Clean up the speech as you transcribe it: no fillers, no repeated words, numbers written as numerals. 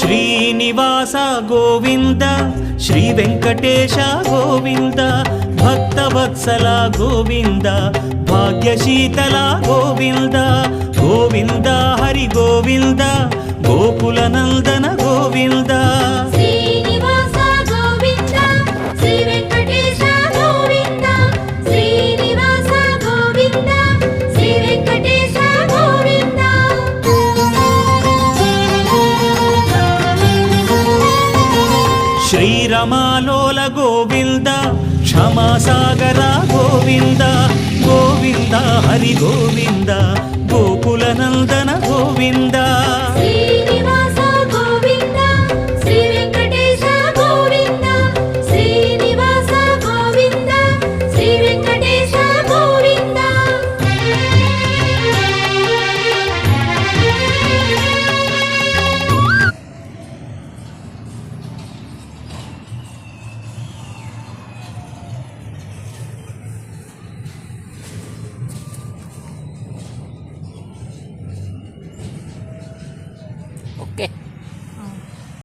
Srinivasa Govinda Shri Venkatesha Govinda Bhaktavatsala Govinda భాగ్యశీతల Govinda Govinda Hari Govinda Gokula Nandana Govinda Srinivasa Govinda Shri Venkatesha Govinda Srinivasa Govinda Shri Venkatesha Govinda శ్రీరమాలోల Govinda క్షమాసాగర Govinda Govinda Hari Govinda Gokula Nandana Govinda Shri